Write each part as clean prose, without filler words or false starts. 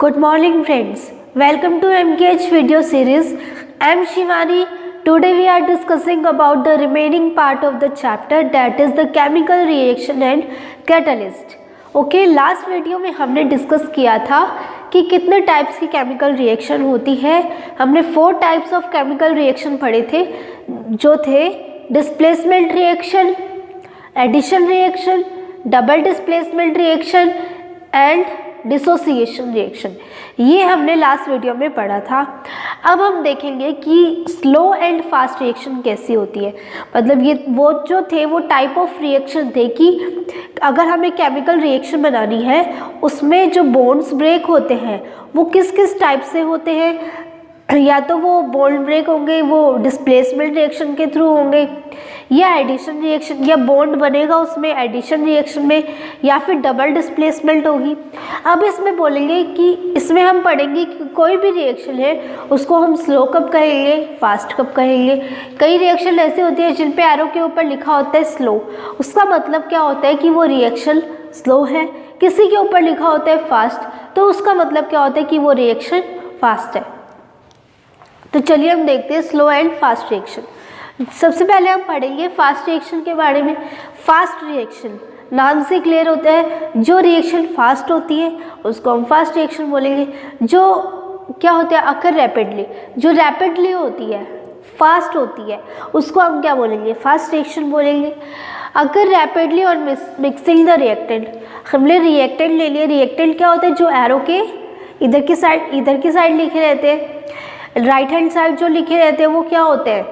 Good morning friends. Welcome to MKH video series. I am Shivani. Today we are discussing about the remaining part of the chapter, that is the chemical reaction and catalyst. Okay, last video में हमने discuss किया था कि कितने types की chemical reaction होती है। हमने 4 टाइप्स ऑफ केमिकल रिएक्शन पढ़े थे, जो थे displacement reaction, addition reaction, double displacement reaction and dissociation reaction. ये हमने लास्ट वीडियो में पढ़ा था। अब हम देखेंगे कि स्लो एंड फास्ट रिएक्शन कैसी होती है। मतलब ये वो जो थे वो टाइप ऑफ रिएक्शन थे कि अगर हमें केमिकल रिएक्शन बनानी है उसमें जो बॉन्ड्स ब्रेक होते हैं वो किस किस टाइप से होते हैं। या तो वो बॉन्ड ब्रेक होंगे, वो डिस्प्लेसमेंट रिएक्शन के थ्रू होंगे, या एडिशन रिएक्शन, या बॉन्ड बनेगा उसमें एडिशन रिएक्शन में, या फिर डबल डिस्प्लेसमेंट होगी। अब इसमें बोलेंगे कि इसमें हम पढ़ेंगे कि कोई भी रिएक्शन है उसको हम स्लो कब कहेंगे, फास्ट कब कहेंगे। कई रिएक्शन ऐसे होती है जिन पे एरो के ऊपर लिखा होता है स्लो, उसका मतलब क्या होता है कि वो रिएक्शन स्लो है। किसी के ऊपर लिखा होता है फास्ट, तो उसका मतलब क्या होता है कि वो रिएक्शन फास्ट है। तो चलिए हम देखते हैं स्लो एंड फास्ट रिएक्शन। सबसे पहले हम पढ़ेंगे फास्ट रिएक्शन के बारे में। फास्ट रिएक्शन नाम से क्लियर होता है, जो रिएक्शन फास्ट होती है उसको हम फास्ट रिएक्शन बोलेंगे। जो क्या होता है अकर रैपिडली, जो रैपिडली होती है, फास्ट होती है, उसको हम क्या बोलेंगे, फास्ट रिएक्शन बोलेंगे। अगर रैपिडली और मिक्सिंग द रिएक्टेंट, हमने रिएक्टेंट ले लिया। रिएक्टेंट क्या होता है, जो एरो के इधर की साइड लिखे रहते हैं, राइट हैंड साइड जो लिखे रहते हैं वो क्या होते हैं,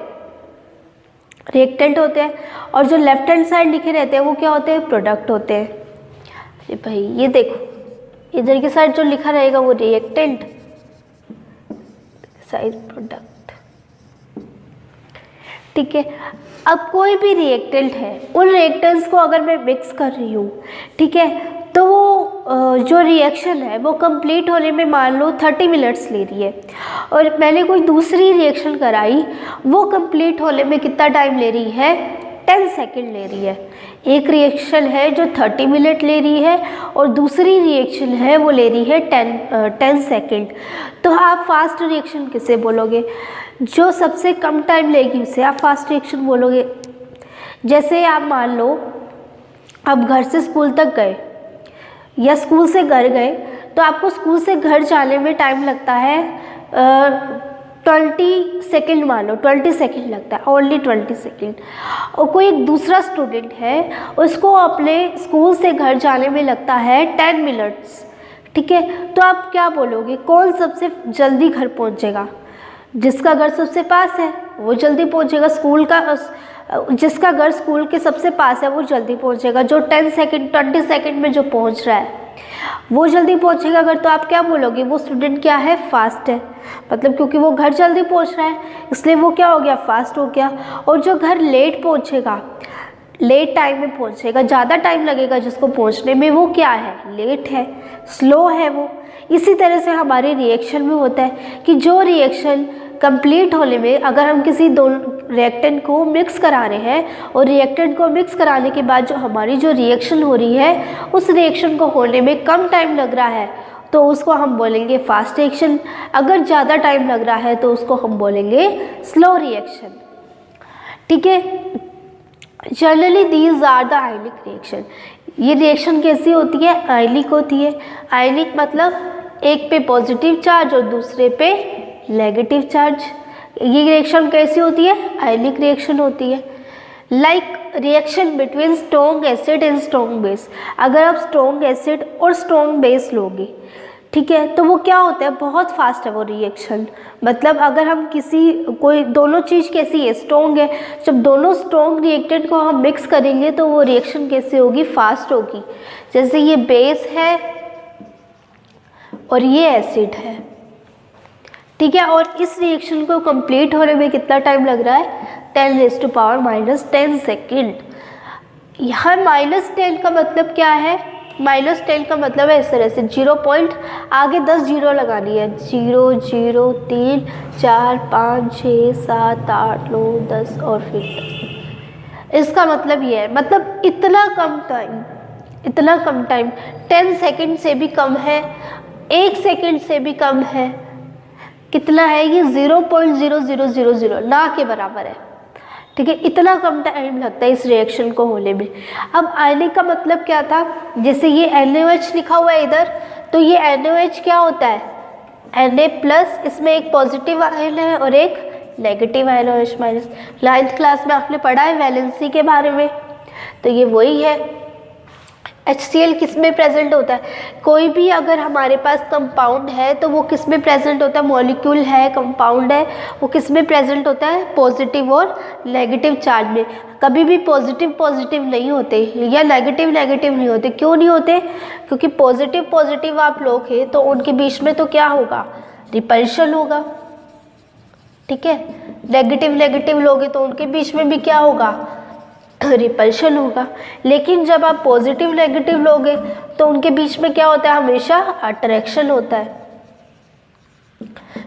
रिएक्टेंट होते हैं, और जो लेफ्ट हैंड साइड लिखे रहते हैं वो क्या होते हैं, प्रोडक्ट होते हैं। अरे भाई ये देखो, इधर की साइड जो लिखा रहेगा वो रिएक्टेंट, साइड प्रोडक्ट। ठीक है। अब कोई भी रिएक्टेंट है, उन रिएक्टेंट्स को अगर मैं मिक्स कर रही हूँ, ठीक है, तो वो जो रिएक्शन है वो कंप्लीट होने में मान लो 30 मिनट्स ले रही है, और मैंने कोई दूसरी रिएक्शन कराई, वो कंप्लीट होने में कितना टाइम ले रही है, 10 सेकेंड ले रही है। एक रिएक्शन है जो 30 मिनट ले रही है और दूसरी रिएक्शन है वो ले रही है 10 सेकेंड। तो आप फास्ट रिएक्शन किसे बोलोगे, जो सबसे कम टाइम लेगी उसे आप फास्ट रिएक्शन बोलोगे। जैसे आप मान लो आप घर से स्कूल तक गए या स्कूल से घर गए, तो आपको स्कूल से घर जाने में टाइम लगता है 20 सेकेंड, मान लो 20 सेकेंड लगता है, ओनली 20 सेकेंड। और कोई एक दूसरा स्टूडेंट है, उसको अपने स्कूल से घर जाने में लगता है 10 मिनट्स। ठीक है, तो आप क्या बोलोगे, कौन सबसे जल्दी घर पहुंचेगा? जिसका घर सबसे पास है वो जल्दी पहुंचेगा, जिसका घर स्कूल के सबसे पास है वो जल्दी पहुंचेगा। जो 20 सेकेंड में जो पहुंच रहा है वो जल्दी पहुंचेगा अगर। तो आप क्या बोलोगे, वो स्टूडेंट क्या है, फास्ट है। मतलब क्योंकि वो घर जल्दी पहुंच रहा है इसलिए वो क्या हो गया, फास्ट हो गया। और जो घर लेट पहुंचेगा, लेट टाइम में पहुंचेगा, ज़्यादा टाइम लगेगा जिसको पहुंचने में, वो क्या है, लेट है, स्लो है वो। इसी तरह से हमारे रिएक्शन में होता है कि जो रिएक्शन कंप्लीट होने में, अगर हम किसी दो रिएक्टेंट को मिक्स करा रहे हैं और रिएक्टेंट को मिक्स कराने के बाद जो हमारी जो रिएक्शन हो रही है उस रिएक्शन को होने में कम टाइम लग रहा है तो उसको हम बोलेंगे फास्ट रिएक्शन। अगर ज़्यादा टाइम लग रहा है तो उसको हम बोलेंगे स्लो रिएक्शन। ठीक है। Generally these are the ionic reaction. ये रिएक्शन कैसी होती है, आयनिक होती है। आयनिक मतलब एक पे पॉजिटिव चार्ज और दूसरे पे नेगेटिव चार्ज। ये रिएक्शन कैसी होती है, आयनिक रिएक्शन होती है। Like reaction between strong acid and strong base. अगर आप स्ट्रॉन्ग एसिड और स्ट्रॉन्ग बेस लोगे, ठीक है, तो वो क्या होता है, बहुत फास्ट है वो रिएक्शन। मतलब अगर हम कोई दोनों चीज़ कैसी है, स्ट्रॉन्ग है, जब दोनों स्ट्रॉन्ग रिएक्टेंट को हम मिक्स करेंगे तो वो रिएक्शन कैसे होगी, फास्ट होगी। जैसे ये बेस है और ये एसिड है, ठीक है, और इस रिएक्शन को कंप्लीट होने में कितना टाइम लग रहा है, 10⁻⁻10 सेकेंड। यहाँ -10 का मतलब क्या है, -10 का मतलब है इस तरह से 0 पॉइंट आगे 10 जीरो लगानी है, 0 0 3 4 5 6 7 8 9 10 और फिर 10। इसका मतलब ये है, मतलब इतना कम टाइम 10 सेकेंड से भी कम है 1 सेकेंड से भी कम है। कितना है ये? 0.0000 ना के बराबर है। ठीक है, इतना कम टाइम लगता है इस रिएक्शन को होने में। अब आयनिक का मतलब क्या था? जैसे ये NaOH लिखा हुआ है इधर, तो ये NaOH क्या होता है? Na+, इसमें एक पॉजिटिव आयन है और एक नेगेटिव आयन है OH-। 9th क्लास में आपने पढ़ा है वैलेंसी के बारे में, तो ये वही है। HCl किस में प्रेजेंट होता है? कोई भी अगर हमारे पास कंपाउंड है तो वो किस में प्रेजेंट होता है? मॉलिक्यूल है, कंपाउंड है, वो किस में प्रेजेंट होता है? पॉजिटिव और नेगेटिव चार्ज में। कभी भी पॉजिटिव पॉजिटिव नहीं होते या नेगेटिव नेगेटिव नहीं होते। क्यों नहीं होते? क्योंकि पॉजिटिव पॉजिटिव आप लोग हैं तो उनके बीच में तो क्या होगा? रिपल्शन होगा। ठीक है, नेगेटिव नेगेटिव लोगे तो उनके बीच में भी क्या होगा? रिपल्शन होगा। लेकिन जब आप पॉजिटिव नेगेटिव लोगे तो उनके बीच में क्या होता है? हमेशा अट्रैक्शन होता है।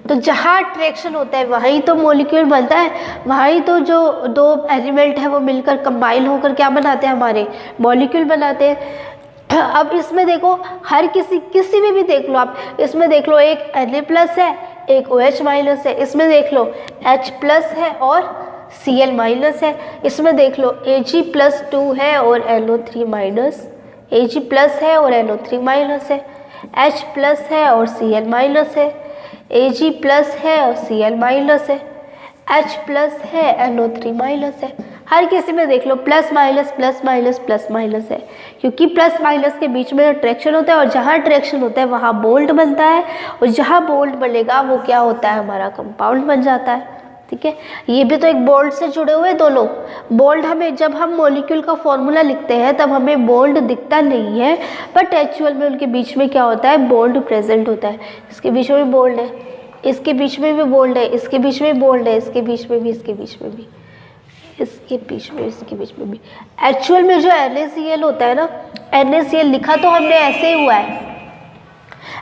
तो जहाँ अट्रैक्शन होता है वहीं तो मॉलिक्यूल बनता है, वहीं तो जो दो एलिमेंट है वो मिलकर कंबाइन होकर क्या बनाते हैं? हमारे मॉलिक्यूल बनाते हैं। अब इसमें देखो, हर किसी में भी देख लो आप, इसमें देख लो एक Na+ है, एक OH- है, इसमें देख लो H+ है और Cl- है, इसमें देख लो Ag+2 है और NO3-, Ag+ है और NO3- है, H+ है और Cl- है, Ag+ है और Cl- है, H+ है, NO3- है। हर किसी में देख लो plus minus plus minus plus minus है, क्योंकि प्लस माइनस के बीच में अट्रैक्शन होता है और जहाँ अट्रैक्शन होता है वहाँ बॉन्ड बनता है, और जहाँ बॉन्ड बनेगा वो क्या होता है? हमारा कंपाउंड बन जाता है। ठीक है, ये भी तो एक बॉन्ड से जुड़े हुए दोनों। बॉन्ड हमें, जब हम मॉलिक्यूल का फॉर्मूला लिखते हैं तब हमें बॉन्ड दिखता नहीं है, बट एक्चुअल में उनके बीच में क्या होता है? बॉन्ड प्रेजेंट होता है। इसके बीच में भी बॉन्ड है, इसके बीच में भी बॉन्ड है, इसके बीच में बॉन्ड है, इसके बीच में भी, इसके बीच में भी, इसके बीच में, इसके बीच में भी। एक्चुअल में जो NaCl होता है ना, NaCl लिखा तो हमने ऐसे ही हुआ है,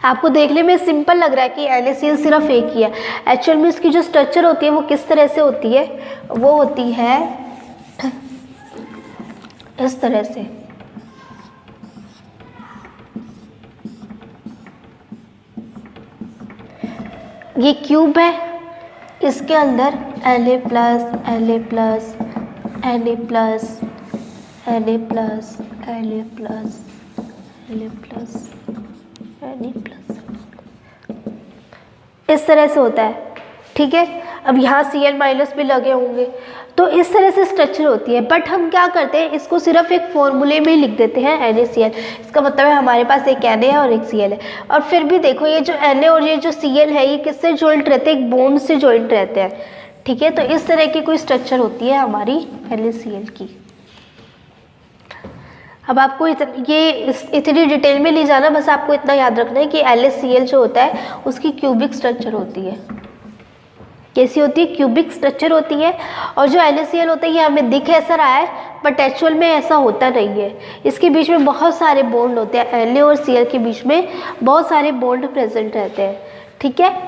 आपको देखने में सिंपल लग रहा है कि NaCl सिर्फ एक ही है। एक्चुअल में इसकी जो स्ट्रक्चर होती है वो किस तरह से होती है? वो होती है इस तरह से। ये क्यूब है, इसके अंदर Na+, Na+, Na+, Na+, Na+, इस तरह से होता है। ठीक है, अब यहाँ Cl- भी लगे होंगे, तो इस तरह से स्ट्रक्चर होती है। बट हम क्या करते हैं? इसको सिर्फ एक फॉर्मूले में लिख देते हैं NaCl। इसका मतलब है हमारे पास एक Na है और एक Cl है। और फिर भी देखो, ये जो Na और ये जो Cl है, ये किससे जॉइंट रहते हैं? एक बॉन्ड से जॉइंट रहते हैं। ठीक है, तो इस तरह की कोई स्ट्रक्चर होती है हमारी NaCl की। अब आपको इतनी डिटेल में नहीं जाना, बस आपको इतना याद रखना है कि NaCl जो होता है उसकी क्यूबिक स्ट्रक्चर होती है। कैसी होती है? क्यूबिक स्ट्रक्चर होती है। और जो NaCl होता है ये हमें दिख ऐसा रहा है, बट एक्चुअल में ऐसा होता नहीं है। इसके बीच में बहुत सारे बॉन्ड होते हैं, Na और Cl के बीच में बहुत सारे बॉन्ड प्रेजेंट रहते हैं। ठीक है,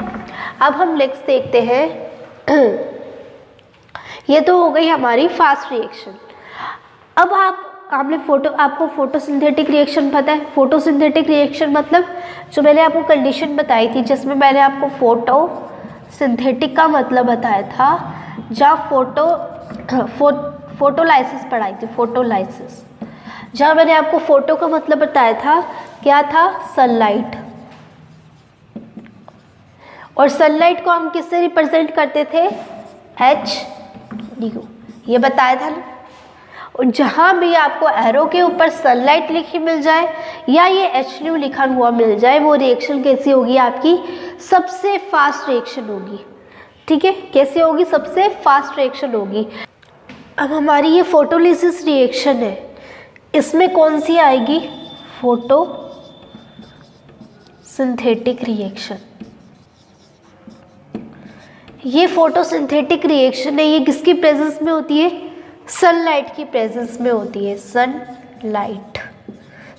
अब हम नेक्स्ट देखते हैं। ये तो हो गई हमारी फास्ट रिएक्शन। अब आपको फोटोसिंथेटिक रिएक्शन पता है? फोटोसिंथेटिक रिएक्शन मतलब जो मैंने आपको कंडीशन बताई थी, जिसमें मैंने आपको फोटोसिंथेटिक का मतलब बताया था, जहाँ फोटोलाइसिस पढ़ाई थी, फोटोलाइसिस, जहाँ मैंने आपको फोटो का मतलब बताया था, क्या था? सनलाइट। और सनलाइट को हम किससे रिप्रेजेंट करते थे? H, ये बताया था ना। और जहाँ भी आपको एरो के ऊपर सनलाइट लिखी मिल जाए या ये H लिखा हुआ मिल जाए, वो रिएक्शन कैसी होगी? आपकी सबसे फास्ट रिएक्शन होगी। ठीक है, कैसे होगी? सबसे फास्ट रिएक्शन होगी। अब हमारी ये फोटोलिसिस रिएक्शन है, इसमें कौन सी आएगी? Photosynthetic reaction. ये फोटोसिंथेटिक रिएक्शन है, ये किसकी प्रेजेंस में होती है? सनलाइट की प्रेजेंस में होती है।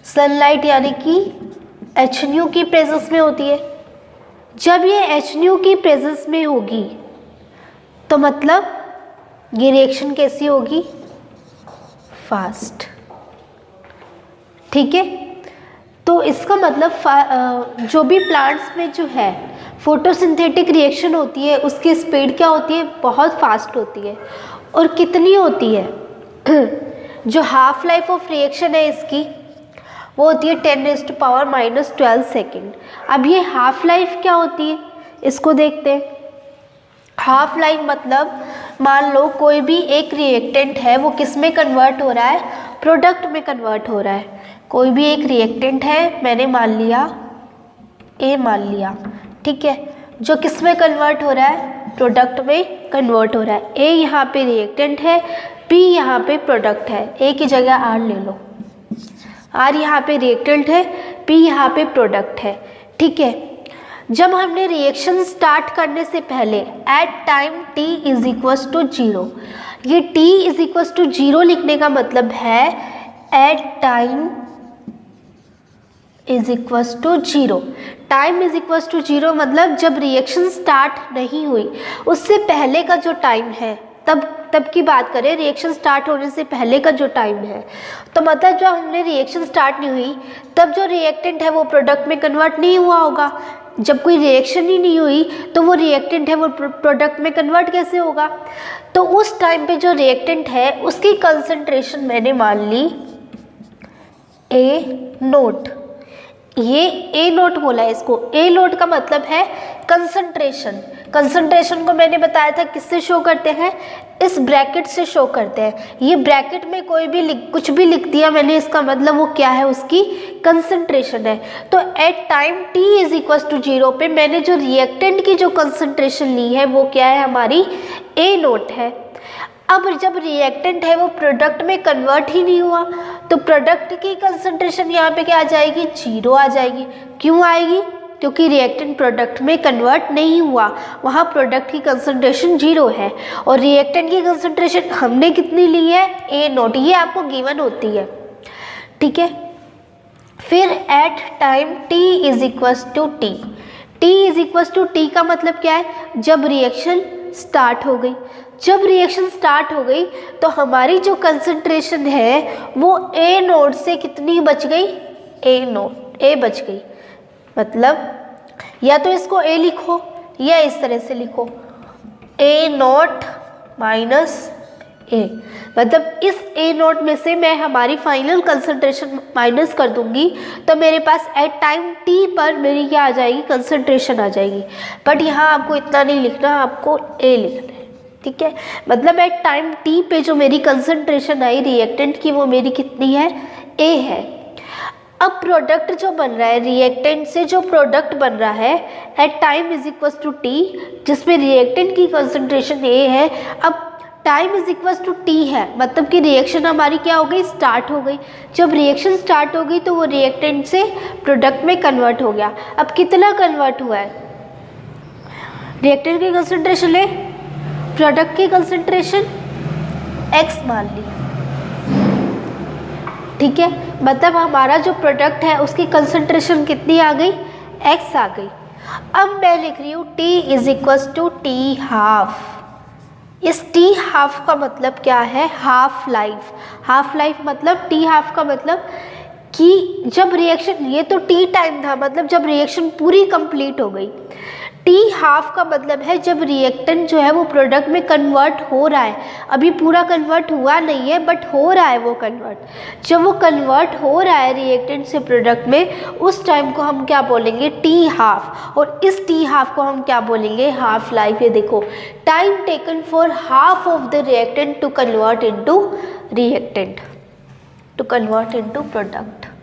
सनलाइट यानी कि HNO की प्रेजेंस में होती है। जब ये HNO की प्रेजेंस में होगी तो मतलब ये रिएक्शन कैसी होगी? फास्ट। ठीक है, तो इसका मतलब जो भी प्लांट्स में जो है फोटोसिंथेटिक रिएक्शन होती है उसकी स्पीड क्या होती है, बहुत फास्ट होती है। और कितनी होती है, जो हाफ लाइफ ऑफ रिएक्शन है इसकी वो होती है 10⁻⁻12 सेकेंड। अब ये हाफ लाइफ क्या होती है इसको देखते हैं। हाफ लाइफ मतलब मान लो कोई भी एक रिएक्टेंट है वो किस में कन्वर्ट हो रहा है, प्रोडक्ट में कन्वर्ट हो रहा है। कोई भी एक रिएक्टेंट है, मैंने मान लिया ए मान लिया, ठीक है, जो किस में कन्वर्ट हो रहा है, प्रोडक्ट में कन्वर्ट हो रहा है। ए यहाँ पे रिएक्टेंट है, बी यहाँ पे प्रोडक्ट है, ए की जगह आर ले लो, आर यहाँ पे रिएक्टेंट है, पी यहाँ पे प्रोडक्ट है, ठीक है। जब हमने रिएक्शन स्टार्ट करने से पहले at time t is equals to 0, ये t इज इक्वल्स टू 0 लिखने का मतलब है at time is equals to 0। Time is equals to 0 मतलब जब रिएक्शन स्टार्ट नहीं हुई उससे पहले का जो टाइम है, तब की बात करें, रिएक्शन स्टार्ट होने से पहले का जो टाइम है। तो मतलब जब हमने रिएक्शन स्टार्ट नहीं हुई तब जो रिएक्टेंट है वो प्रोडक्ट में कन्वर्ट नहीं हुआ होगा। जब कोई रिएक्शन ही नहीं हुई तो वो रिएक्टेंट है वो प्रोडक्ट में कन्वर्ट कैसे होगा। तो उस टाइम पे जो रिएक्टेंट है उसकी कंसंट्रेशन मैंने मान ली ए नोट, ये ए नोट बोला है इसको। ए नोट का मतलब है कंसंट्रेशन। कंसंट्रेशन को मैंने बताया था किससे शो करते हैं, इस ब्रैकेट से शो करते हैं। ये ब्रैकेट में कोई भी कुछ भी लिख दिया मैंने, इसका मतलब वो क्या है, उसकी कंसंट्रेशन है। तो at time t is equal to 0 पे मैंने जो रिएक्टेंट की जो कंसंट्रेशन ली है वो क्या है, हमारी ए नोट है। अब जब रिएक्टेंट है वो प्रोडक्ट में कन्वर्ट ही नहीं हुआ तो प्रोडक्ट की कंसंट्रेशन यहाँ पे क्या आ जाएगी, 0 आ जाएगी। क्यों आएगी, क्योंकि रिएक्टेंट प्रोडक्ट में कन्वर्ट नहीं हुआ, वहाँ प्रोडक्ट की कंसंट्रेशन 0 है। और रिएक्टेंट की कंसंट्रेशन हमने कितनी ली है, ए नोट, ये आपको गिवन होती है, ठीक है। फिर at time t is equals to T, t is equals to T का मतलब क्या है, जब रिएक्शन स्टार्ट हो गई। जब रिएक्शन स्टार्ट हो गई तो हमारी जो कंसंट्रेशन है वो ए नोट से कितनी बच गई, ए नोट, ए बच गई। मतलब या तो इसको ए लिखो या इस तरह से लिखो, ए नोट माइनस ए, मतलब इस ए नोट में से मैं हमारी फाइनल कंसंट्रेशन माइनस कर दूंगी तो मेरे पास एट टाइम टी पर मेरी क्या आ जाएगी, कंसंट्रेशन आ जाएगी। बट यहाँ आपको इतना नहीं लिखना, आपको ए लिखना है, ठीक है। मतलब एट टाइम टी पे जो मेरी कंसंट्रेशन आई रिएक्टेंट की वो मेरी कितनी है, ए है। अब प्रोडक्ट जो बन रहा है, रिएक्टेंट से जो प्रोडक्ट बन रहा है at time is equal to T, जिसमें रिएक्टेंट की कंसंट्रेशन ए है। अब time is equal to T है, मतलब कि रिएक्शन हमारी क्या हो गई, स्टार्ट हो गई। जब रिएक्शन स्टार्ट हो गई तो वो रिएक्टेंट से प्रोडक्ट में कन्वर्ट हो गया। अब कितना कन्वर्ट हुआ है, रिएक्टेंट की कंसंट्रेशन ले, प्रोडक्ट की कंसंट्रेशन x मान ली, ठीक है। मतलब हमारा जो प्रोडक्ट है उसकी कंसंट्रेशन कितनी आ गई, x आ गई। अब मैं लिख रही हूँ t is equal to T half. इस टी हाफ का मतलब क्या है, हाफ लाइफ। हाफ लाइफ मतलब टी हाफ का मतलब कि जब रिएक्शन, ये तो टी टाइम था, मतलब जब रिएक्शन पूरी कंप्लीट हो गई। टी हाफ का मतलब है जब रिएक्टेंट जो है वो प्रोडक्ट में कन्वर्ट हो रहा है, अभी पूरा कन्वर्ट हुआ नहीं है बट हो रहा है वो कन्वर्ट। जब वो कन्वर्ट हो रहा है रिएक्टेंट से प्रोडक्ट में, उस टाइम को हम क्या बोलेंगे, टी हाफ। और इस टी हाफ को हम क्या बोलेंगे, हाफ लाइफ। ये देखो, time taken for half of the reactant to convert into reactant, to convert into product.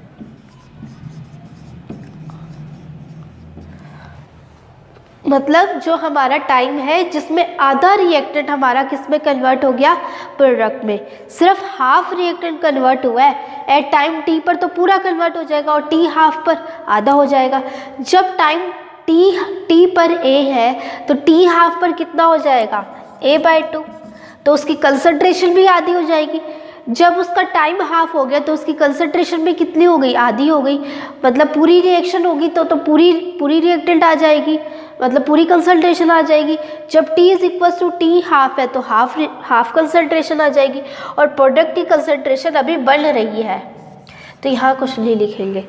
मतलब जो हमारा टाइम है जिसमें आधा रिएक्टेंट हमारा किस में कन्वर्ट हो गया, प्रोडक्ट में। सिर्फ हाफ रिएक्टेंट कन्वर्ट हुआ है, एट टाइम टी पर तो पूरा कन्वर्ट हो जाएगा और टी हाफ पर आधा हो जाएगा। जब टाइम टी पर ए है तो टी हाफ पर कितना हो जाएगा, a/2, तो उसकी कंसंट्रेशन भी आधी हो जाएगी। जब उसका टाइम हाफ हो गया तो उसकी कंसंट्रेशन भी कितनी हो गई, आधी हो गई। मतलब पूरी रिएक्शन होगी तो पूरी रिएक्टेंट आ जाएगी, मतलब पूरी कंसंट्रेशन आ जाएगी। जब t is equal to T half है तो हाफ कंसंट्रेशन आ जाएगी। और प्रोडक्ट की कंसंट्रेशन अभी बढ़ रही है तो यहाँ कुछ नहीं लिखेंगे,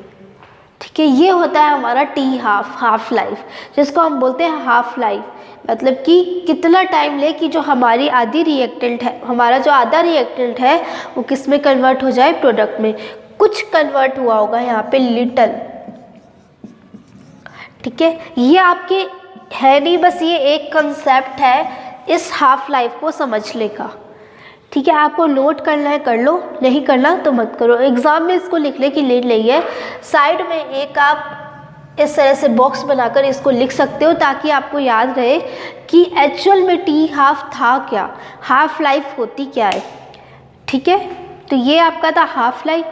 ठीक। ठीक है। ये होता है हमारा टी हाफ लाइफ, जिसको हम बोलते हैं हाफ लाइफ, मतलब कि कितना टाइम ले कि जो हमारी आधी रिएक्टेंट है, हमारा जो आधा रिएक्टेंट है वो किस में कन्वर्ट हो जाए, प्रोडक्ट में। कुछ कन्वर्ट हुआ होगा यहाँ पे लिटल, ठीक है। ये आपके है नहीं, बस ये एक कंसेप्ट है इस हाफ लाइफ को समझने का, ठीक है। आपको नोट करना है कर लो, नहीं करना तो मत करो। एग्जाम में इसको लिखने की नीड नहीं है। साइड में एक आप इस तरह से बॉक्स बनाकर इसको लिख सकते हो ताकि आपको याद रहे कि एक्चुअल में टी हाफ था क्या, हाफ लाइफ होती क्या है, ठीक है। तो ये आपका था हाफ लाइफ।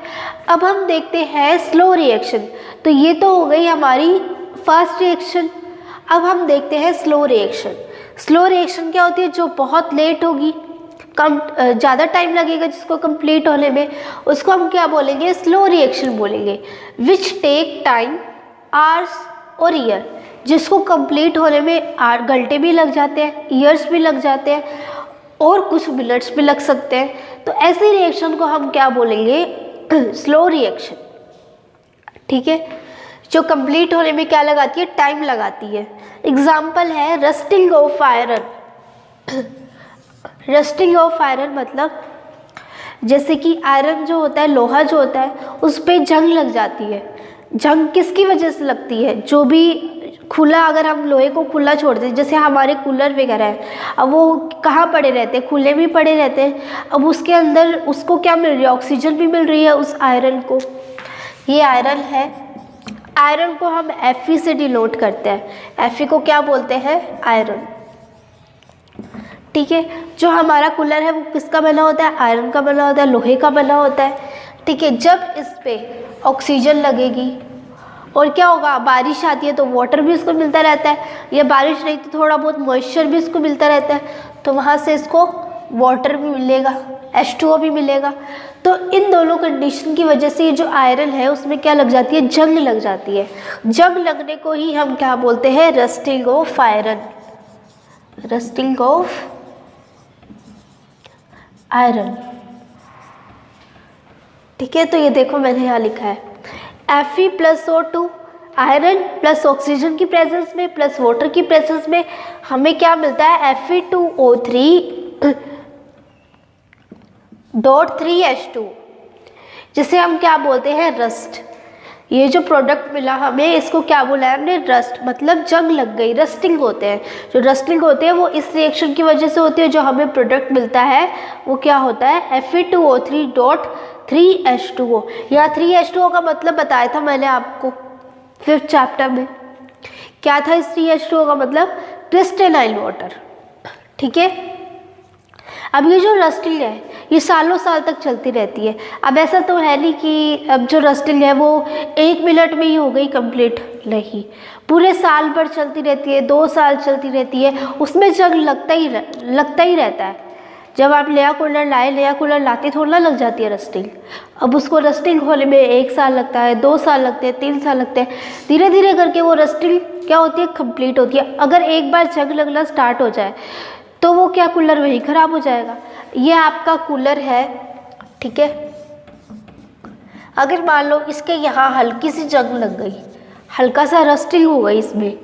अब हम देखते हैं स्लो रिएक्शन। तो ये तो हो गई हमारी फास्ट रिएक्शन। अब हम देखते हैं स्लो रिएक्शन। स्लो रिएक्शन क्या होती है, जो बहुत लेट होगी, कम ज़्यादा टाइम लगेगा जिसको कंप्लीट होने में, उसको हम क्या बोलेंगे, स्लो रिएक्शन बोलेंगे। विच टेक टाइम आवर्स और ईयर, जिसको कंप्लीट होने में घंटे भी लग जाते हैं, ईयर्स भी लग जाते हैं और कुछ मिनट्स भी लग सकते हैं। तो ऐसी रिएक्शन को हम क्या बोलेंगे, स्लो रिएक्शन, ठीक है। जो कंप्लीट होने में क्या लगाती है, टाइम लगाती है। एग्जाम्पल है rusting of iron. Rusting of iron मतलब जैसे कि आयरन जो होता है, लोहा जो होता है, उस पर जंग लग जाती है। जंग किसकी वजह से लगती है, जो भी खुला, अगर हम लोहे को खुला छोड़ दें, जैसे हमारे कूलर वगैरह है, अब वो कहाँ पड़े रहते हैं, खुले भी पड़े रहते हैं। अब उसके अंदर उसको क्या मिल रही है, ऑक्सीजन भी मिल रही है उस आयरन को। ये आयरन है, आयरन को हम Fe से डिनोट करते हैं। Fe को क्या बोलते हैं, आयरन, ठीक है। जो हमारा कूलर है वो किसका बना होता है, आयरन का बना होता है, लोहे का बना होता है, ठीक है। जब इस पे ऑक्सीजन लगेगी और क्या होगा, बारिश आती है तो वाटर भी इसको मिलता रहता है, या बारिश नहीं तो थोड़ा बहुत मॉइस्चर भी इसको मिलता रहता है, तो वहाँ से इसको वाटर भी मिलेगा, H2O भी मिलेगा। तो इन दोनों कंडीशन की वजह से ये जो आयरन है उसमें क्या लग जाती है, जंग लग जाती है। जंग लगने को ही हम क्या बोलते हैं, rusting of iron, rusting of iron, ठीक है। तो ये देखो मैंने यहाँ लिखा है Fe + O2, iron plus oxygen की प्रेजेंस में प्लस वाटर की प्रेजेंस में हमें क्या मिलता है, Fe2O3.3H2, जिसे हम क्या बोलते हैं, रस्ट। ये जो प्रोडक्ट मिला हमें, इसको क्या बोला है हमने, रस्ट, मतलब जंग लग गई, रस्टिंग होते हैं। जो रस्टिंग होते हैं वो इस रिएक्शन की वजह से होती है। जो हमें प्रोडक्ट मिलता है वो क्या होता है, Fe2O3.3H2O। या 3H2O का मतलब बताया था मैंने आपको 5th चैप्टर में। क्या था इस 3H2O का मतलब, क्रिस्टलाइन वाटर, ठीक है। अब ये जो रस्टिंग है ये सालों साल तक चलती रहती है। अब ऐसा तो है नहीं कि अब जो रस्टिंग है वो 1 मिनट में ही हो गई कंप्लीट, नहीं, पूरे साल भर चलती रहती है, 2 साल चलती रहती है, उसमें जंग लगता ही रहता है। जब आप नया कूलर लाए, नया कूलर लाते थोड़ा लग जाती है रस्टिंग। अब उसको रस्टिंग होने में 1 साल लगता है, 2 साल लगते हैं, 3 साल लगते हैं, धीरे धीरे करके वो रस्टिंग क्या होती है, कंप्लीट होती है। अगर एक बार जंग लगना स्टार्ट हो जाए तो वो क्या, कूलर वही ख़राब हो जाएगा। ये आपका कूलर है, ठीक है। अगर मान लो इसके यहाँ हल्की सी जंग लग गई, हल्का सा रस्टिंग हो गई इसमें,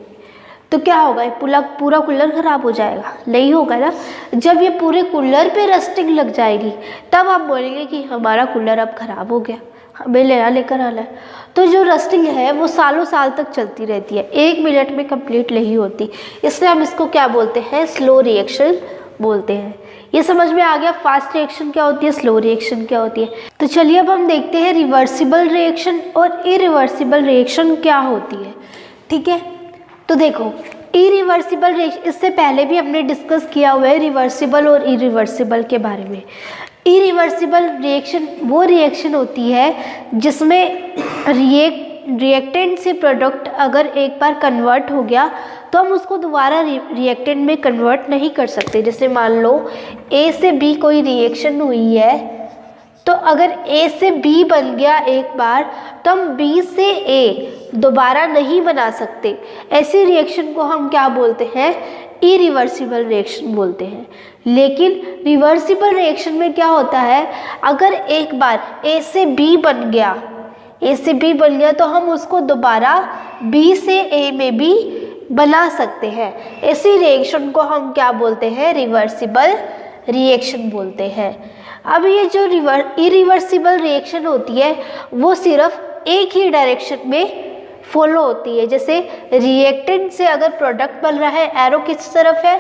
तो क्या होगा, पूरा कूलर ख़राब हो जाएगा, नहीं होगा ना। जब ये पूरे कूलर पे रस्टिंग लग जाएगी तब आप बोलेंगे कि हमारा कूलर अब ख़राब हो गया, हमें नया लेकर आना है। तो जो रस्टिंग है वो सालों साल तक चलती रहती है, 1 मिनट में कंप्लीट नहीं होती, इसलिए हम इसको क्या बोलते हैं, स्लो रिएक्शन बोलते हैं। ये समझ में आ गया, फास्ट रिएक्शन क्या होती है, स्लो रिएक्शन क्या होती है। तो चलिए अब हम देखते हैं रिवर्सिबल रिएक्शन और इरिवर्सिबल रिएक्शन क्या होती है, ठीक है। तो देखो इरिवर्सिबल रिएक्शन, इससे पहले भी हमने डिस्कस किया हुआ है रिवर्सिबल और इरिवर्सिबल के बारे में। इरिवर्सिबल रिएक्शन वो रिएक्शन होती है जिसमें रिएक्टेंट से प्रोडक्ट अगर एक बार कन्वर्ट हो गया तो हम उसको दोबारा रिएक्टेंट में कन्वर्ट नहीं कर सकते। जैसे मान लो A से B कोई रिएक्शन हुई है, तो अगर A से B बन गया एक बार, तो हम B से A दोबारा नहीं बना सकते। ऐसी रिएक्शन को हम क्या बोलते हैं, इरिवर्सिबल रिएक्शन बोलते हैं। लेकिन रिवर्सिबल रिएक्शन में क्या होता है, अगर एक बार A से B बन गया, ए से बी बन गया तो हम उसको दोबारा बी से ए में भी बना सकते हैं। इसी रिएक्शन को हम क्या बोलते हैं? रिवर्सिबल रिएक्शन बोलते हैं। अब ये जो इरिवर्सिबल रिएक्शन होती है वो सिर्फ एक ही डायरेक्शन में फॉलो होती है। जैसे रिएक्टेंट से अगर प्रोडक्ट बन रहा है, एरो किस तरफ है?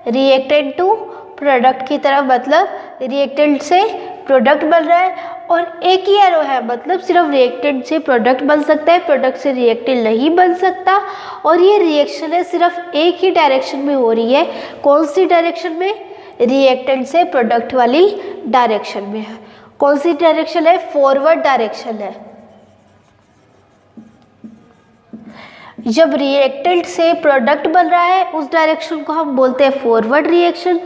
रिएक्टेंट टू प्रोडक्ट की तरफ, मतलब रिएक्टेंट से प्रोडक्ट बन रहा है, और एक ही एरो है मतलब सिर्फ रिएक्टेंट से प्रोडक्ट बन सकता है, प्रोडक्ट से रिएक्टेंट नहीं बन सकता। और ये रिएक्शन है सिर्फ एक ही डायरेक्शन में हो रही है। कौन सी डायरेक्शन में? रिएक्टेंट से प्रोडक्ट वाली डायरेक्शन में है। कौन सी डायरेक्शन है? फॉरवर्ड डायरेक्शन है। जब रिएक्टेंट से प्रोडक्ट बन रहा है उस डायरेक्शन को हम बोलते हैं फॉरवर्ड रिएक्शन,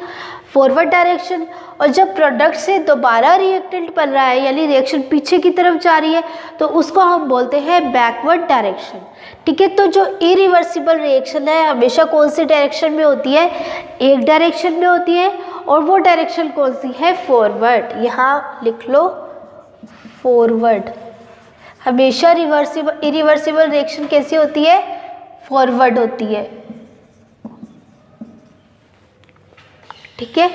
फॉरवर्ड डायरेक्शन। और जब प्रोडक्ट से दोबारा रिएक्टेंट बन रहा है यानी रिएक्शन पीछे की तरफ जा रही है तो उसको हम बोलते हैं बैकवर्ड डायरेक्शन। ठीक है, तो जो इरिवर्सिबल रिएक्शन है हमेशा कौन सी डायरेक्शन में होती है? एक डायरेक्शन में होती है, और वो डायरेक्शन कौन सी है? फॉरवर्ड। यहाँ लिख लो फॉरवर्ड। हमेशा इरिवर्सिबल रिएक्शन कैसी होती है? फॉरवर्ड होती है। ठीक है,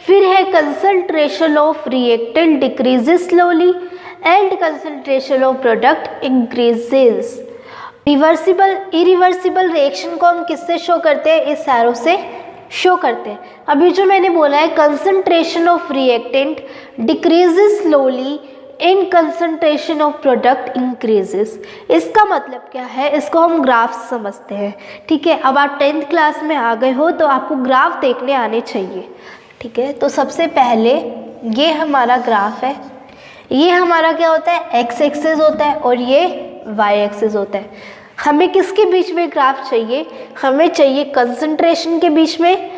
फिर है concentration of reactant decreases slowly and concentration of product increases. Irreversible reaction को हम किससे शो करते हैं? इस एरो से शो करते हैं। अभी जो मैंने बोला है concentration of reactant decreases slowly in concentration of product increases, इसका मतलब क्या है? इसको हम ग्राफ समझते हैं। ठीक है, अब आप 10th क्लास में आ गए हो तो आपको ग्राफ देखने आने चाहिए। ठीक है, तो सबसे पहले ये हमारा ग्राफ है। ये हमारा क्या होता है? एक्स एक्सिस होता है और ये वाई एक्सिस होता है। हमें किसके बीच में ग्राफ चाहिए? हमें चाहिए कंसंट्रेशन के बीच में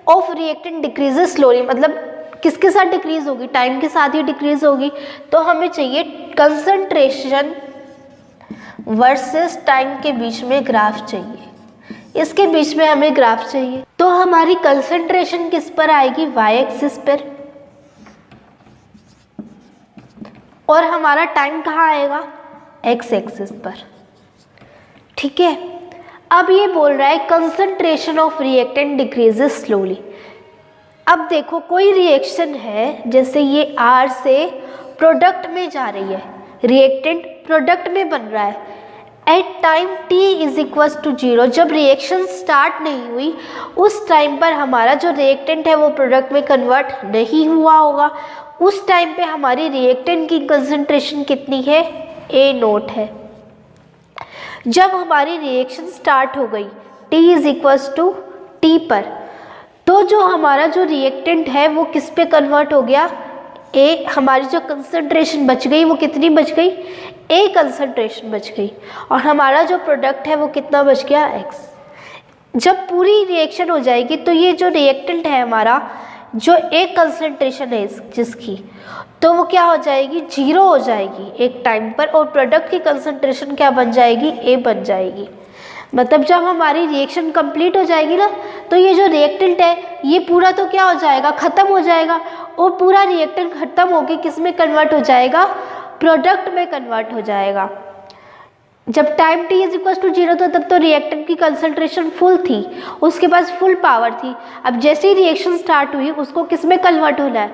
ऑफ रिएक्टेंट डिक्रीजेस स्लोली, मतलब किसके साथ डिक्रीज होगी? टाइम के साथ ही डिक्रीज होगी। तो हमें चाहिए कंसंट्रेशन वर्सेस टाइम के बीच में ग्राफ चाहिए। इसके बीच में हमें ग्राफ चाहिए। तो हमारी कंसंट्रेशन किस पर आएगी? वाई एक्सिस पर। और हमारा टाइम कहाँ आएगा? एक्स एक्सिस पर। ठीक है, अब ये बोल रहा है concentration of reactant decreases slowly. अब देखो कोई रिएक्शन है, जैसे ये R से प्रोडक्ट में जा रही है, रिएक्टेंट प्रोडक्ट में बन रहा है। At time t is equals to 0, जब रिएक्शन स्टार्ट नहीं हुई उस टाइम पर हमारा जो रिएक्टेंट है वो प्रोडक्ट में कन्वर्ट नहीं हुआ होगा। उस टाइम पे हमारी रिएक्टेंट की कंसंट्रेशन कितनी है? A नोट है। जब हमारी रिएक्शन स्टार्ट हो गई t is equals to t पर, तो जो हमारा जो रिएक्टेंट है वो किस पे कन्वर्ट हो गया? ए। हमारी जो कंसंट्रेशन बच गई वो कितनी बच गई? ए कंसंट्रेशन बच गई। और हमारा जो प्रोडक्ट है वो कितना बच गया? एक्स। जब पूरी रिएक्शन हो जाएगी तो ये जो रिएक्टेंट है हमारा, जो एक कंसंट्रेशन है जिसकी, तो वो क्या हो जाएगी? 0 हो जाएगी एक टाइम पर, और प्रोडक्ट की कंसंट्रेशन क्या बन जाएगी? ए बन जाएगी। मतलब जब हमारी रिएक्शन कंप्लीट हो जाएगी ना, तो ये जो रिएक्टेंट है ये पूरा तो क्या हो जाएगा? ख़त्म हो जाएगा। और पूरा रिएक्टेंट ख़त्म होके किस में कन्वर्ट हो जाएगा? प्रोडक्ट में कन्वर्ट हो जाएगा। जब time t is equal to 0 था तब तो रिएक्टेंट की कंसंट्रेशन फुल थी, उसके पास फुल पावर थी। अब जैसे ही रिएक्शन स्टार्ट हुई उसको किस में कन्वर्ट होना है?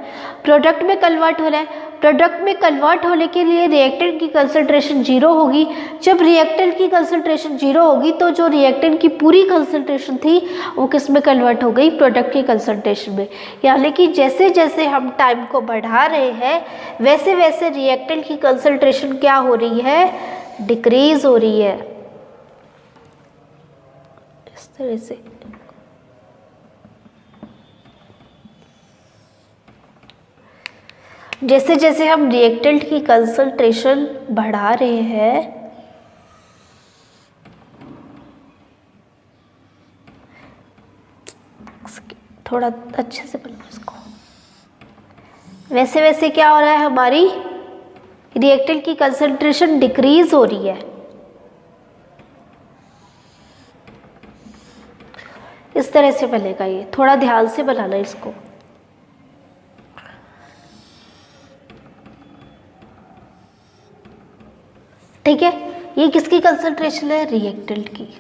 प्रोडक्ट में कन्वर्ट होना है। प्रोडक्ट में कन्वर्ट होने के लिए रिएक्टेंट की कंसंट्रेशन 0 होगी। जब रिएक्टेंट की कंसंट्रेशन 0 होगी तो जो रिएक्टेंट की पूरी कंसंट्रेशन थी वो किस में कन्वर्ट हो गई? प्रोडक्ट की कंसंट्रेशन में। यानी कि जैसे जैसे हम टाइम को बढ़ा रहे हैं वैसे वैसे रिएक्टेंट की कंसंट्रेशन क्या हो रही है? डिक्रीज हो रही है। इस तरह से जैसे जैसे हम रिएक्टेंट की कंसंट्रेशन बढ़ा रहे हैं थोड़ा अच्छे से बोलो इसको, वैसे वैसे क्या हो रहा है? हमारी रिएक्टेंट की कंसंट्रेशन डिक्रीज हो रही है। इस तरह से बनेगा ये, थोड़ा ध्यान से बनाना इसको। ये किसकी कंसंट्रेशन है? रिएक्टेंट की।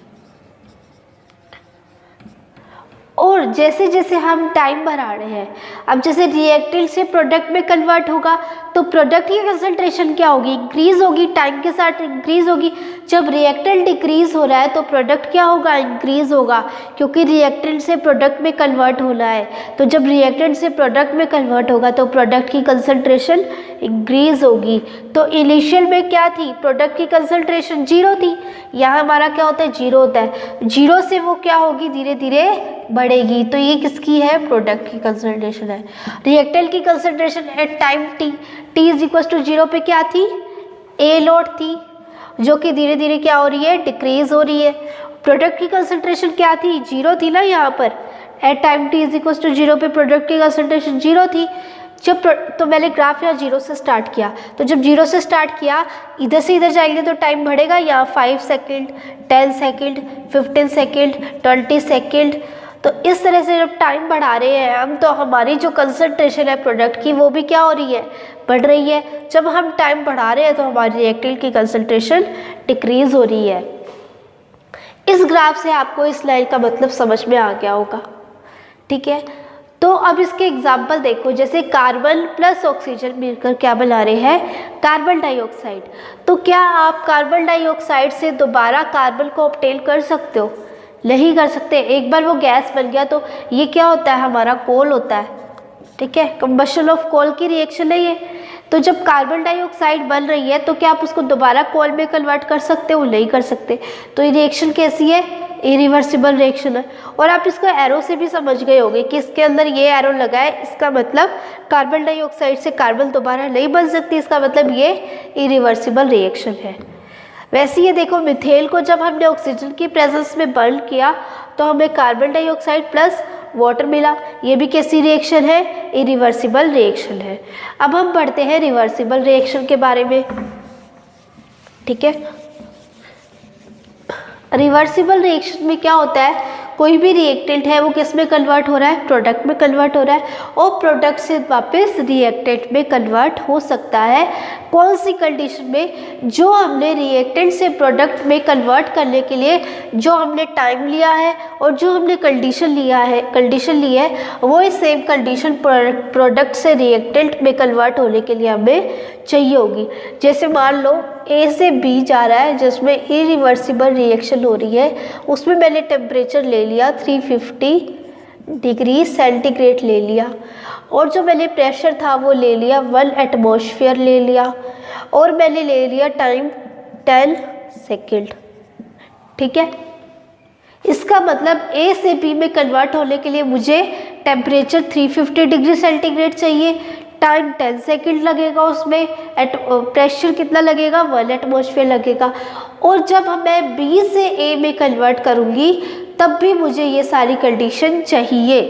और जैसे जैसे हम टाइम बढ़ा रहे हैं, अब जैसे रिएक्टेंट से प्रोडक्ट में कन्वर्ट होगा तो प्रोडक्ट की कंसंट्रेशन क्या होगी? इंक्रीज होगी, टाइम के साथ इंक्रीज होगी। जब रिएक्टेंट डिक्रीज हो रहा है तो प्रोडक्ट क्या होगा? इंक्रीज होगा, क्योंकि रिएक्टेंट से प्रोडक्ट में कन्वर्ट होना है। तो जब रिएक्टेंट से प्रोडक्ट में कन्वर्ट होगा तो प्रोडक्ट की कंसंट्रेशन इंक्रीज होगी। तो इनिशियल में क्या थी? प्रोडक्ट की कंसंट्रेशन 0 थी, यहाँ हमारा क्या होता है? 0 होता है। 0 से वो क्या होगी? धीरे धीरे बढ़ेगी। तो ये किसकी है? प्रोडक्ट की कंसंट्रेशन है। रिएक्टेंट की concentration at time t is equal to 0 पे क्या थी? A नॉट थी, जो कि धीरे धीरे क्या हो रही है? डिक्रीज हो रही है। प्रोडक्ट की कंसंट्रेशन क्या थी? 0 थी ना यहाँ पर। At time t is equal to 0 पे प्रोडक्ट की कंसंट्रेशन 0 थी। जब तो मैंने ग्राफ यहाँ 0 से स्टार्ट किया, तो जब 0 से स्टार्ट किया इधर से इधर जाएंगे तो टाइम बढ़ेगा। यहाँ 5 सेकेंड, 10 सेकेंड, 15 सेकेंड, 20 सेकेंड। तो इस तरह से जब टाइम बढ़ा रहे हैं हम तो हमारी जो कंसंट्रेशन है प्रोडक्ट की वो भी क्या हो रही है? बढ़ रही है। जब हम टाइम बढ़ा रहे हैं तो हमारी रिएक्टेंट की कंसंट्रेशन डिक्रीज हो रही है। इस ग्राफ से आपको इस लाइन का मतलब समझ में आ गया होगा, ठीक है। तो अब इसके एग्जाम्पल देखो, जैसे कार्बन प्लस ऑक्सीजन मिलकर क्या बना रहे हैं? Carbon dioxide. तो क्या आप कार्बन डाइऑक्साइड से दोबारा कार्बन को ऑब्टेन कर सकते हो? नहीं कर सकते। एक बार वो गैस बन गया तो ये क्या होता है? हमारा कोल होता है, ठीक है। कंबशन ऑफ कोल की रिएक्शन है ये। तो जब कार्बन डाइऑक्साइड बन रही है तो क्या आप उसको दोबारा कोल में कन्वर्ट कर सकते हो? नहीं कर सकते। तो ये रिएक्शन कैसी है? इरिवर्सिबल रिएक्शन है। और आप इसको एरो से भी समझ गए होंगे कि इसके अंदर ये एरो लगा है, इसका मतलब कार्बन डाइऑक्साइड से कार्बन दोबारा नहीं बन सकती, इसका मतलब ये इरिवर्सिबल रिएक्शन है। वैसे ये देखो, मिथेन को जब हमने ऑक्सीजन की प्रेजेंस में बर्न किया तो हमें कार्बन डाइऑक्साइड प्लस वाटर मिला। ये भी कैसी रिएक्शन है? इरिवर्सिबल रिएक्शन है। अब हम पढ़ते हैं रिवर्सिबल रिएक्शन के बारे में, ठीक है। रिवर्सिबल रिएक्शन में क्या होता है? कोई भी रिएक्टेंट है वो किस में कन्वर्ट हो रहा है? प्रोडक्ट में कन्वर्ट हो रहा है, और प्रोडक्ट से वापस रिएक्टेंट में कन्वर्ट हो सकता है। कौन सी कंडीशन में? जो हमने रिएक्टेंट से प्रोडक्ट में कन्वर्ट करने के लिए जो हमने टाइम लिया है और जो हमने कंडीशन ली है वो सेम कंडीशन प्रोडक्ट से रिएक्टेंट में कन्वर्ट होने के लिए हमें चाहिए होगी। जैसे मान लो A से B जा रहा है जिसमें इरिवर्सिबल रिएक्शन हो रही है, उसमें मैंने टेम्परेचर ले लिया 350 डिग्री सेंटीग्रेड ले लिया, और जो मैंने प्रेशर था वो ले लिया 1 एटमॉस्फेयर ले लिया, और मैंने ले लिया टाइम 10 सेकेंड, ठीक है। इसका मतलब A से B में कन्वर्ट होने के लिए मुझे टेम्परेचर 350 डिग्री सेंटीग्रेड चाहिए, टाइम 10 सेकेंड लगेगा, उसमें प्रेशर कितना लगेगा? 1 एटमॉस्फेयर लगेगा। और जब मैं B से A में कन्वर्ट करूँगी तब भी मुझे ये सारी कंडीशन चाहिए।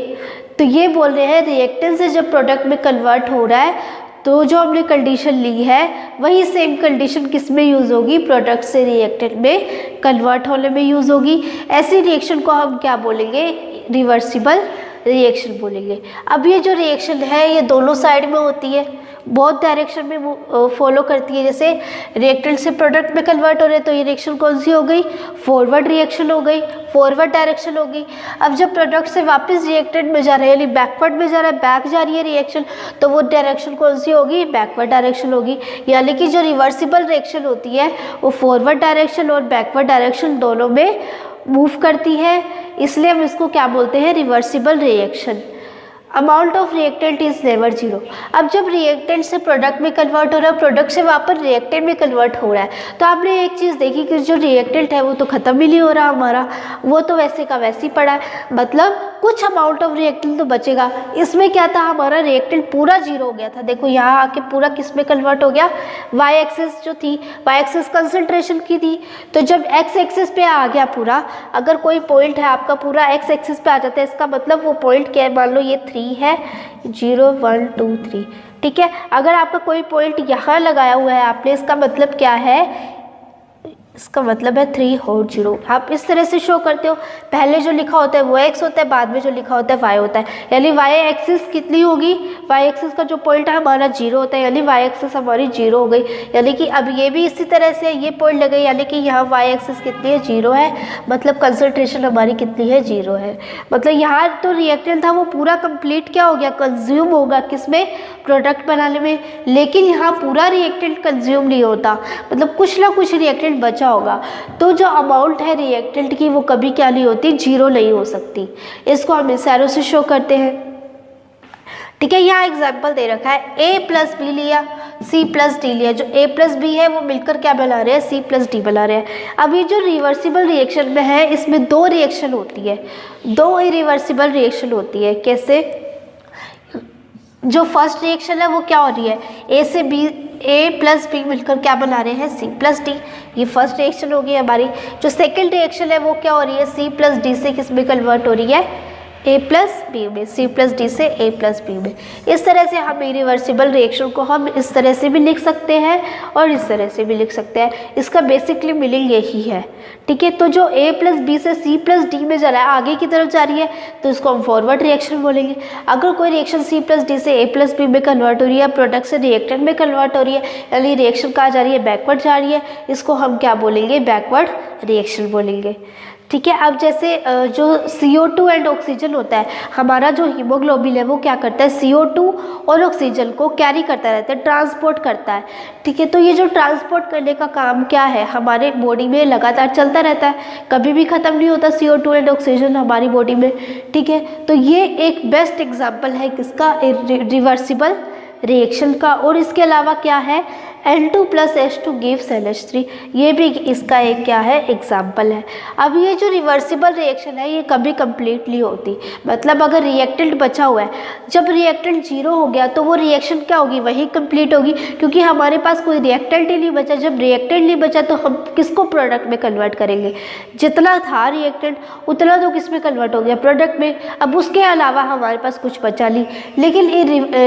तो ये बोल रहे हैं रिएक्टेंट से जब प्रोडक्ट में कन्वर्ट हो रहा है तो जो हमने कंडीशन ली है वही सेम कंडीशन किस में यूज़ होगी? प्रोडक्ट से रिएक्टेंट में कन्वर्ट होने में यूज़ होगी। ऐसी रिएक्शन को हम क्या बोलेंगे? रिवर्सिबल रिएक्शन बोलेंगे। अब ये जो रिएक्शन है ये दोनों साइड में होती है, बहुत डायरेक्शन में वो फॉलो करती है। जैसे रिएक्टेंट से प्रोडक्ट में कन्वर्ट हो रहे तो ये रिएक्शन कौन सी हो गई? फॉरवर्ड रिएक्शन हो गई, फॉरवर्ड डायरेक्शन होगी। अब जब प्रोडक्ट से वापस रिएक्टेंट में जा रहे हैं यानी बैकवर्ड में जा रहा है, बैक जा रही है रिएक्शन, तो वो डायरेक्शन कौन सी होगी? बैकवर्ड डायरेक्शन होगी। यानी कि जो रिवर्सिबल रिएक्शन होती है वो फॉरवर्ड डायरेक्शन और बैकवर्ड डायरेक्शन दोनों में मूव करती है, इसलिए हम इसको क्या बोलते हैं? Reversible reaction. Amount of reactant is never zero. अब जब रिएक्टेंट से प्रोडक्ट में कन्वर्ट हो रहा है, प्रोडक्ट से वापस रिएक्टेंट में कन्वर्ट हो रहा है, तो आपने एक चीज़ देखी कि जो रिएक्टेंट है वो तो ख़त्म ही नहीं हो रहा हमारा, वो तो वैसे का वैसे ही पड़ा है, मतलब कुछ अमाउंट ऑफ रिएक्टेंट तो बचेगा। इसमें क्या था? हमारा रिएक्टेंट पूरा जीरो हो गया था। देखो यहाँ आके पूरा किस में कन्वर्ट हो गया? वाई एक्सिस जो थी, वाई एक्सिस कंसंट्रेशन की थी। तो जब एक्स एक्सिस पे आ गया पूरा, अगर कोई पॉइंट है आपका पूरा एक्स एक्सिस पे आ जाता है, इसका मतलब वो पॉइंट क्या है? मान लो ये 3 है, 0 1 2 3, ठीक है। अगर आपका कोई पॉइंट यहाँ लगाया हुआ है आपने, इसका मतलब क्या है? इसका मतलब है 3 और 0। आप इस तरह से शो करते हो, पहले जो लिखा होता है वो x होता है, बाद में जो लिखा होता है y होता है। यानी y एक्सिस कितनी होगी, y एक्सिस का जो पॉइंट है हमारा 0 होता है, यानी y एक्सिस हमारी 0 हो गई। यानी कि अब ये भी इसी तरह से ये पॉइंट लगे, यानी कि यहाँ y एक्सिस कितनी है, 0 है, मतलब कंसंट्रेशन हमारी कितनी है, 0 है। मतलब यहाँ तो रिएक्टेंट था वो पूरा कंप्लीट क्या हो गया, कंज्यूम होगा, किसमें, प्रोडक्ट बनाने में। लेकिन यहाँ पूरा रिएक्टेंट कंज्यूम नहीं होता, मतलब कुछ ना कुछ रिएक्टेंट बचा होगा। तो जो अमाउंट है रिएक्टेंट की वो कभी क्या नहीं होती, 0 नहीं हो सकती। इसको हम इस एरो से शो करते हैं। ठीक है, यहाँ एग्जाम्पल दे रखा है, a प्लस बी लिया, c प्लस डी लिया। जो a प्लस बी है वो मिलकर क्या बना रहे हैं, c प्लस डी बना रहे हैं। अब ये जो रिवर्सिबल रिएक्शन में है इसमें 2 रिएक्शन होती है, 2 इरिवर्सिबल रिएक्शन होती है। कैसे, जो फर्स्ट रिएक्शन है वो क्या हो रही है, a से b, a प्लस बी मिलकर क्या बना रहे हैं, c प्लस डी। ये फर्स्ट रिएक्शन होगी हमारी। जो सेकंड रिएक्शन है वो क्या हो रही है, c प्लस डी से किस में कन्वर्ट हो रही है, a प्लस बी में, c प्लस डी से a प्लस बी में। इस तरह से हम इरिवर्सिबल रिएक्शन को हम इस तरह से भी लिख सकते हैं और इस तरह से भी लिख सकते हैं। इसका बेसिकली मीनिंग यही है। ठीक है, तो जो a प्लस बी से c प्लस डी में जा रहा है, आगे की तरफ जा रही है, तो इसको हम फॉरवर्ड रिएक्शन बोलेंगे। अगर कोई रिएक्शन c प्लस डी से a प्लस बी में कन्वर्ट हो रही है, प्रोडक्ट से रिएक्टेंट में कन्वर्ट हो रही है, यानी रिएक्शन कहाँ जा रही है, बैकवर्ड जा रही है, इसको हम क्या बोलेंगे, बैकवर्ड रिएक्शन बोलेंगे। ठीक है, अब जैसे जो CO2 एंड ऑक्सीजन होता है, हमारा जो हीमोग्लोबिन है वो क्या करता है, CO2 और ऑक्सीजन को कैरी करता रहता है, ट्रांसपोर्ट करता है। ठीक है, तो ये जो ट्रांसपोर्ट करने का काम क्या है, हमारे बॉडी में लगातार चलता रहता है, कभी भी ख़त्म नहीं होता CO2 एंड ऑक्सीजन हमारी बॉडी में। ठीक है, तो ये एक बेस्ट एग्जाम्पल है किसका, रिवर्सिबल रिएक्शन का। और इसके अलावा क्या है, N2 plus H2 gives NH3, ये भी इसका एक क्या है, एग्जाम्पल है। अब ये जो रिवर्सिबल रिएक्शन है ये कभी कंप्लीट नहीं होती, मतलब अगर रिएक्टेंट बचा हुआ है, जब रिएक्टेंट 0 हो गया तो वो रिएक्शन क्या होगी, वही कंप्लीट होगी, क्योंकि हमारे पास कोई रिएक्टेंट ही नहीं बचा। जब रिएक्टेंट नहीं बचा तो हम किसको प्रोडक्ट में कन्वर्ट करेंगे, जितना था रिएक्टेंट उतना तो किस में कन्वर्ट हो गया, प्रोडक्ट में। अब उसके अलावा हमारे पास कुछ बचा नहीं।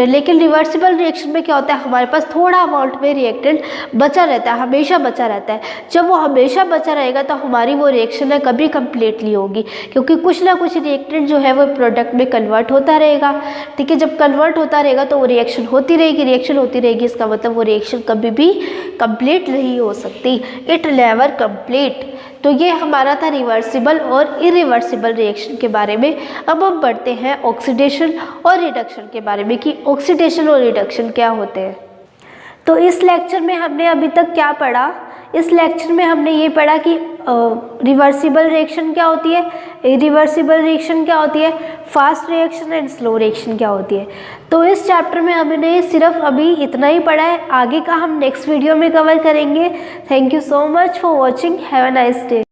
लेकिन रिवर्सिबल रिएक्शन में क्या होता है, हमारे पास थोड़ा अमाउंट में रिएक्टेंट बचा रहता है, हमेशा बचा रहता है। जब वो हमेशा बचा रहेगा तो हमारी वो रिएक्शन है कभी कंप्लीट नहीं होगी, क्योंकि कुछ ना कुछ रिएक्टेंट जो है वो प्रोडक्ट में कन्वर्ट होता रहेगा। ठीक है, जब कन्वर्ट होता रहेगा तो वो रिएक्शन होती रहेगी, रिएक्शन होती रहेगी, इसका मतलब वो रिएक्शन कभी भी कंप्लीट नहीं हो सकती, इट नेवर कंप्लीट। तो ये हमारा था रिवर्सिबल और इरिवर्सिबल रिएक्शन के बारे में। अब हम बढ़ते हैं ऑक्सीडेशन और रिडक्शन के बारे में, कि ऑक्सीडेशन और रिडक्शन क्या होते हैं। तो इस लेक्चर में हमने अभी तक क्या पढ़ा, इस लेक्चर में हमने ये पढ़ा कि रिवर्सिबल रिएक्शन क्या होती है, इरिवर्सिबल रिएक्शन क्या होती है, fast reaction and slow reaction क्या होती है। तो इस चैप्टर में हमने सिर्फ अभी इतना ही पढ़ा है, आगे का हम नेक्स्ट वीडियो में कवर करेंगे। Thank you so much for watching, have a nice day.